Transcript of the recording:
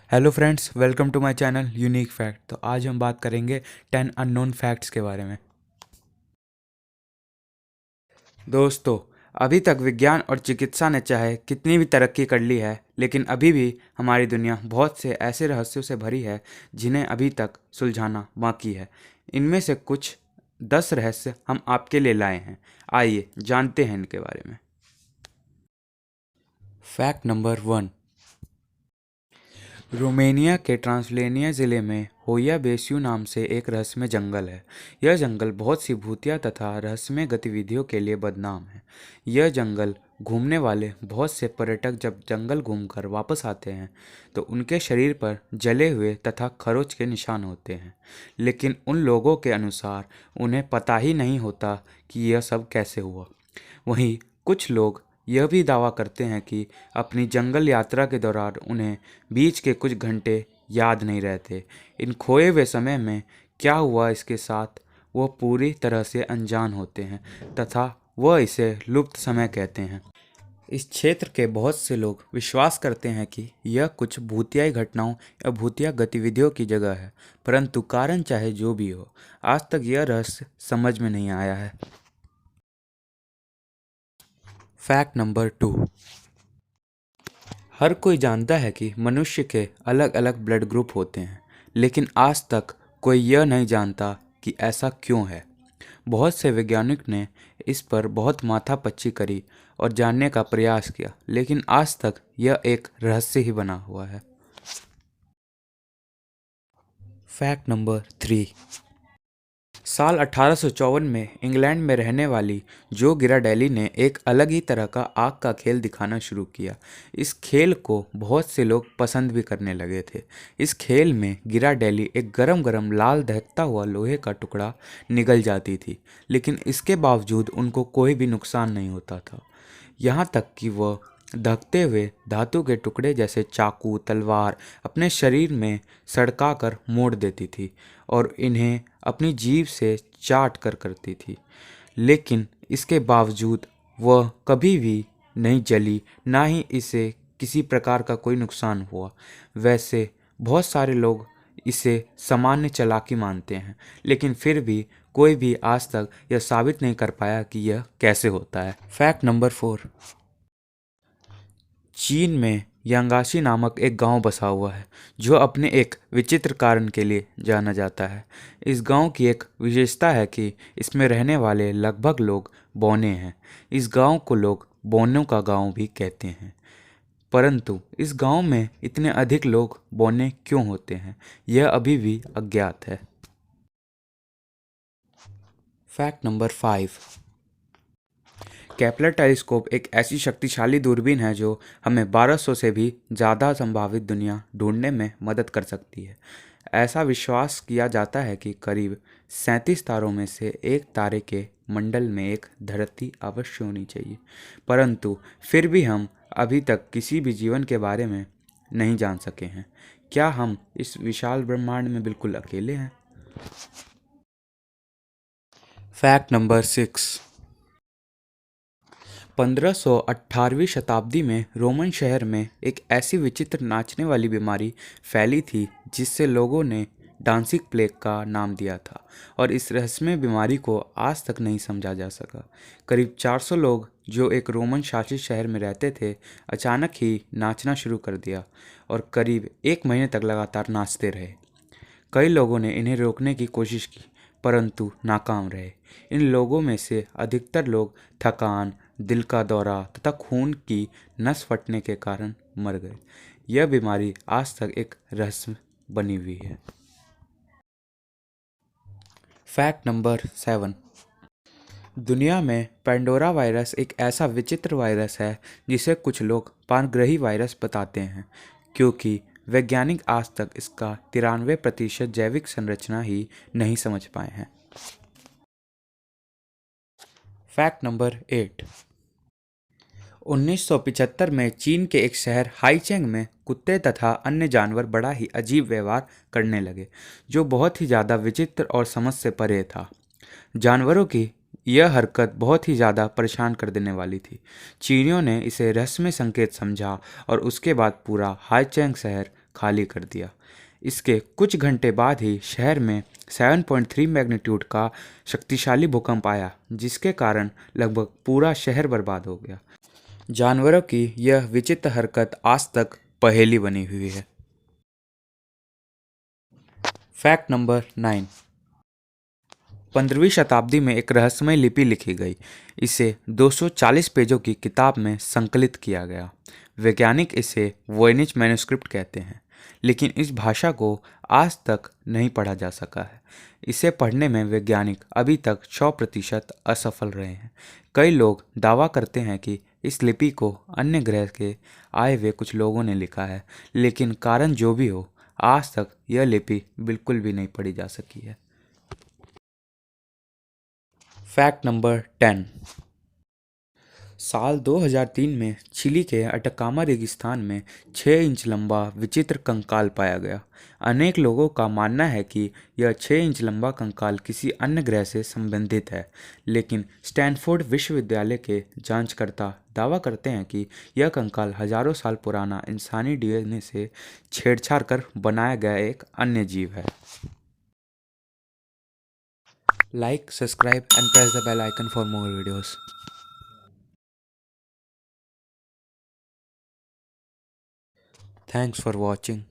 Hello friends, welcome to my channel Unique Fact. तो आज हम बात करेंगे 10 अननोन फैक्ट्स के बारे में। दोस्तों, अभी तक विज्ञान और चिकित्सा ने चाहे कितनी भी तरक्की कर ली है, लेकिन अभी भी हमारी दुनिया बहुत से ऐसे रहस्यों से भरी है जिन्हें अभी तक सुलझाना बाकी है। इनमें से कुछ 10 रहस्य हम आपके लिए लाए हैं। आइए जानते हैं इनके बारे में। Fact number 1। रोमेनिया के ट्रांसल्वेनिया ज़िले में होया बेस्यू नाम से एक रहस्यमय जंगल है। यह जंगल बहुत सी भूतिया तथा रहस्यमय गतिविधियों के लिए बदनाम है। यह जंगल घूमने वाले बहुत से पर्यटक जब जंगल घूमकर वापस आते हैं तो उनके शरीर पर जले हुए तथा खरोच के निशान होते हैं, लेकिन उन लोगों के अनुसार उन्हें पता ही नहीं होता कि यह सब कैसे हुआ। वहीं कुछ लोग यह भी दावा करते हैं कि अपनी जंगल यात्रा के दौरान उन्हें बीच के कुछ घंटे याद नहीं रहते। इन खोए हुए समय में क्या हुआ इसके साथ वह पूरी तरह से अनजान होते हैं तथा वह इसे लुप्त समय कहते हैं। इस क्षेत्र के बहुत से लोग विश्वास करते हैं कि यह कुछ भूतियाई घटनाओं या भूतिया गतिविधियों की जगह है, परंतु कारण चाहे जो भी हो, आज तक यह रहस्य समझ में नहीं आया है। Fact number 2। हर कोई जानता है कि मनुष्य के अलग अलग ब्लड ग्रुप होते हैं, लेकिन आज तक कोई यह नहीं जानता कि ऐसा क्यों है। बहुत से वैज्ञानिक ने इस पर बहुत माथापच्ची करी और जानने का प्रयास किया, लेकिन आज तक यह एक रहस्य ही बना हुआ है। Fact number 3। साल 1854 में इंग्लैंड में रहने वाली जो गिराडेली ने एक अलग ही तरह का आग का खेल दिखाना शुरू किया। इस खेल को बहुत से लोग पसंद भी करने लगे थे। इस खेल में गिराडेली एक गरम गरम लाल दहकता हुआ लोहे का टुकड़ा निगल जाती थी, लेकिन इसके बावजूद उनको कोई भी नुकसान नहीं होता था। यहाँ तक कि वह दहकते हुए धातु के टुकड़े जैसे चाकू तलवार अपने शरीर में सड़का कर मोड़ देती थी और इन्हें अपनी जीभ से चाट कर करती थी, लेकिन इसके बावजूद वह कभी भी नहीं जली, ना ही इसे किसी प्रकार का कोई नुकसान हुआ। वैसे बहुत सारे लोग इसे सामान्य चालाकी मानते हैं, लेकिन फिर भी कोई भी आज तक यह साबित नहीं कर पाया कि यह कैसे होता है। Fact number 4। चीन में यांगाशी नामक एक गांव बसा हुआ है जो अपने एक विचित्र कारण के लिए जाना जाता है। इस गांव की एक विशेषता है कि इसमें रहने वाले लगभग लोग बौने हैं। इस गांव को लोग बौनों का गांव भी कहते हैं, परंतु इस गांव में इतने अधिक लोग बौने क्यों होते हैं, यह अभी भी अज्ञात है। Fact number 5। केपलर टेलीस्कोप एक ऐसी शक्तिशाली दूरबीन है जो हमें 1200 से भी ज़्यादा संभावित दुनिया ढूंढने में मदद कर सकती है। ऐसा विश्वास किया जाता है कि करीब 37 तारों में से एक तारे के मंडल में एक धरती अवश्य होनी चाहिए, परंतु फिर भी हम अभी तक किसी भी जीवन के बारे में नहीं जान सके हैं। क्या हम इस विशाल ब्रह्मांड में बिल्कुल अकेले हैं? Fact number 6। 1518वीं शताब्दी में रोमन शहर में एक ऐसी विचित्र नाचने वाली बीमारी फैली थी जिससे लोगों ने डांसिंग प्लेग का नाम दिया था, और इस रहस्यमय बीमारी को आज तक नहीं समझा जा सका। करीब 400 लोग जो एक रोमन शासित शहर में रहते थे अचानक ही नाचना शुरू कर दिया और करीब एक महीने तक लगातार नाचते रहे। कई लोगों ने इन्हें रोकने की कोशिश की, परंतु नाकाम रहे। इन लोगों में से अधिकतर लोग थकान, दिल का दौरा तथा खून की नस फटने के कारण मर गए। यह बीमारी आज तक एक रहस्य बनी हुई है। Fact number 7। दुनिया में पेंडोरा वायरस एक ऐसा विचित्र वायरस है जिसे कुछ लोग पानग्रही वायरस बताते हैं, क्योंकि वैज्ञानिक आज तक इसका 93% जैविक संरचना ही नहीं समझ पाए हैं। Fact number 8। 1975 में चीन के एक शहर हाईचेंग में कुत्ते तथा अन्य जानवर बड़ा ही अजीब व्यवहार करने लगे, जो बहुत ही ज़्यादा विचित्र और समझ से परे था। जानवरों की यह हरकत बहुत ही ज़्यादा परेशान कर देने वाली थी। चीनियों ने इसे रहस्यमय संकेत समझा और उसके बाद पूरा हाईचेंग शहर खाली कर दिया। इसके कुछ घंटे बाद ही शहर में 7.3 मैग्नीट्यूड का शक्तिशाली भूकंप आया, जिसके कारण लगभग पूरा शहर बर्बाद हो गया। जानवरों की यह विचित्र हरकत आज तक पहेली बनी हुई है। Fact number 9। 15वीं शताब्दी में एक रहस्यमय लिपि लिखी गई। इसे 240 पेजों की किताब में संकलित किया गया। वैज्ञानिक इसे वॉयनिच मैन्युस्क्रिप्ट कहते हैं, लेकिन इस भाषा को आज तक नहीं पढ़ा जा सका है। इसे पढ़ने में वैज्ञानिक अभी तक 100% असफल रहे हैं। कई लोग दावा करते हैं कि इस लिपि को अन्य ग्रह के आए हुए कुछ लोगों ने लिखा है, लेकिन कारण जो भी हो, आज तक यह लिपि बिल्कुल भी नहीं पढ़ी जा सकी है। Fact number 10। साल 2003 में चिली के अटकामा रेगिस्तान में 6 इंच लंबा विचित्र कंकाल पाया गया। अनेक लोगों का मानना है कि यह 6 इंच लंबा कंकाल किसी अन्य ग्रह से संबंधित है, लेकिन स्टैनफोर्ड विश्वविद्यालय के जांचकर्ता दावा करते हैं कि यह कंकाल हजारों साल पुराना इंसानी डीएनए से छेड़छाड़ कर बनाया गया एक अन्य जीव है। Like, subscribe and press the bell icon for more videos. Thanks for watching.